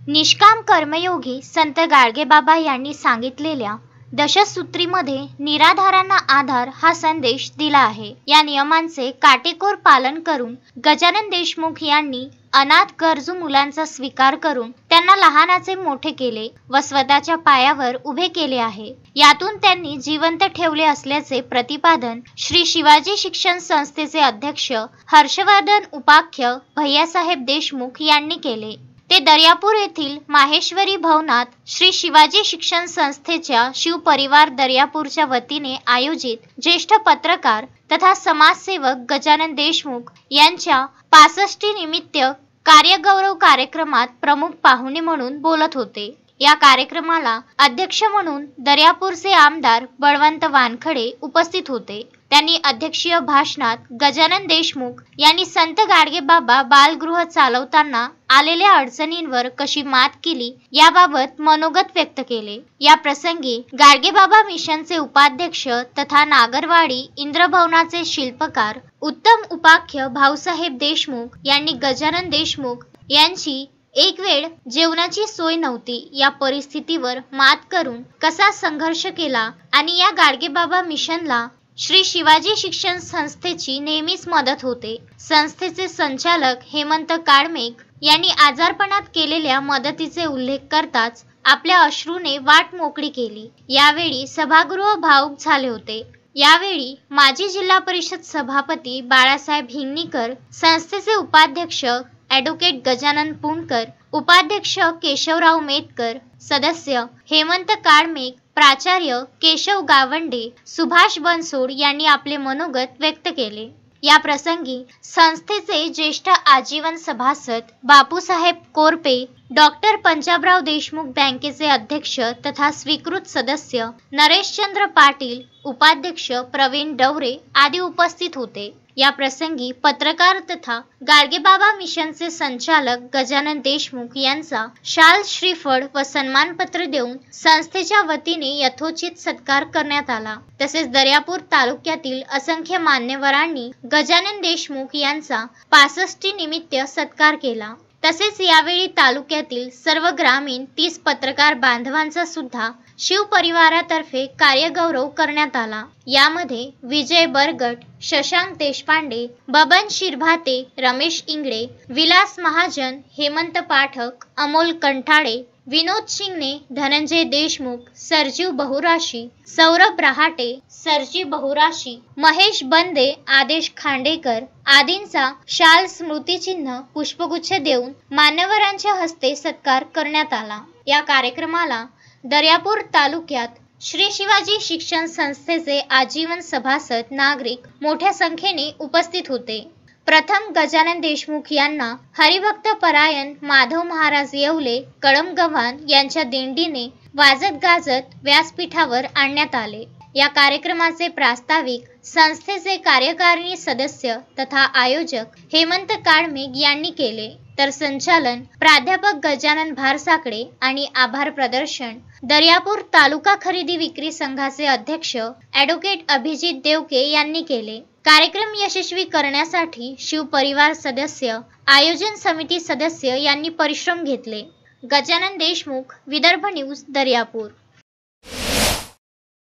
निष्काम कर्मयोगी संत गाडगेबाबा यांनी सांगितलेल्या दशसूत्रीमध्ये निराधारांना आधार हा संदेश दिला आहे। या नियमांचे काटेकोर पालन करून गजानन देशमुख यांनी अनाथ गरजू मुलांचा स्वीकार करून त्यांना लहानाचे मोठे केले व स्वतःच्या पायावर उभे केले आहे। यातून त्यांनी जिवंत ठेवले असल्याचे प्रतिपादन श्री शिवाजी शिक्षण संस्थेचे अध्यक्ष हर्षवर्धन उपाख्य भैयासाहेब देशमुख यांनी केले। ते दर्यापूर येथील माहेश्वरी भवनात श्री शिवाजी शिक्षण संस्थेच्या शिवपरिवार दर्यापूरच्या वतीने आयोजित ज्येष्ठ पत्रकार तथा समाजसेवक गजानन देशमुख यांच्या 65 निमित्त कार्यगौरव कार्यक्रमात प्रमुख पाहुणे म्हणून बोलत होते। या कार्यक्रमाला अध्यक्ष म्हणून दर्यापूरचे आमदार बळवंत वानखडे उपस्थित होते। त्यांनी अध्यक्षीय भाषणात गजानन देशमुख यांनी संत गाडगेबाबा बालगृह चालवताना आलेल्या अडचणींवर कशी मात केली याबाबत मनोगत व्यक्त केले। या प्रसंगी गाडगेबाबा मिशनचे उपाध्यक्ष तथा नागरवाडी इंद्रभवनाचे शिल्पकार उत्तम उपाख्य भाऊसाहेब देशमुख यांनी गजानन देशमुख यांची एक वेळ जेवणाची सोय नव्हती या परिस्थितीवर मात करून कसा संघर्ष केला आणि या गाडगेबाबा मिशनला श्री शिवाजी शिक्षण संस्थेची नेहमीच मदत होते। संस्थेचे संचालक हेमंत काळमेघ यांनी आजारपणात केलेल्या मदतीचे उल्लेख करताच आपल्या अश्रूने वाट मोकळी केली। यावेळी सभागृह भावुक झाले होते। यावेळी माजी जिल्हा परिषद सभापती बाळासाहेब हिंगणीकर, संस्थेचे उपाध्यक्ष ॲडव्होकेट गजानन पुणकर, उपाध्यक्ष केशवराव मेतकर, सदस्य हेमंत काळमेघ, प्राचार्य केशव गावंडे, सुभाष बनसोड यांनी आपले मनोगत व्यक्त केले। या प्रसंगी संस्थेचे ज्येष्ठ आजीवन सभासद बापूसाहेब कोरपे, डॉक्टर पंजाबराव देशमुख बँकेचे अध्यक्ष तथा स्वीकृत सदस्य नरेशचंद्र पाटील, उपाध्यक्ष प्रवीण डवरे आदी उपस्थित होते। या प्रसंगी पत्रकार तथा गाडगेबाबा मिशनचे संचालक गजानन देशमुख यांचा शाल, श्रीफळ व सन्मानपत्र देऊन संस्थेच्या वतीने यथोचित सत्कार करण्यात आला। तसेच दर्यापूर तालुक्यातील असंख्य मान्यवरांनी गजानन देशमुख यांचा 65 निमित्त सत्कार केला। तसेच यावेळी तालुक्यातील सर्व ग्रामीण 30 पत्रकार बांधवांचा सुद्धा शिवपरिवारातर्फे कार्यगौरव करण्यात आला। यामध्ये विजय बरगट, शशांक देशपांडे, बबन शिरभाते, रमेश इंगळे, विलास महाजन, हेमंत पाठक, अमोल कंठाळे, विनोद शिंगणे, धनंजय देशमुख, सरजीव बहुराशी, सौरभ रहाटे, सरजी बहुराशी, महेश बंदे, आदेश खांडेकर आदींचा शाल, स्मृतिचिन्ह, पुष्पगुच्छ देऊन मान्यवरांच्या हस्ते सत्कार करण्यात आला। या कार्यक्रमाला दर्यापूर तालुक्यात श्री शिवाजी शिक्षण संस्थेचे आजीवन सभासद नागरिक मोठ्या संख्येने उपस्थित होते। प्रथम गजानन देशमुख यांना हरिभक्त परायण माधव महाराज येवले कळमगव्हाण यांच्या दिंडीने वाजत गाजत व्यासपीठावर आणण्यात आले। या कार्यक्रमाचे प्रास्ताविक संस्थेचे कार्यकारिणी सदस्य तथा आयोजक हेमंत काळमेघ यांनी केले, तर संचालन प्राध्यापक गजानन भारसाकडे आणि आभार प्रदर्शन दर्यापूर तालुका खरेदी विक्री संघाचे अध्यक्ष ॲडव्होकेट अभिजित देवके यांनी केले। कार्यक्रम यशस्वी करण्यासाठी शिवपरिवार सदस्य, आयोजन समिती सदस्य यांनी परिश्रम घेतले। गजानन देशमुख, विदर्भ न्यूज, दर्यापूर।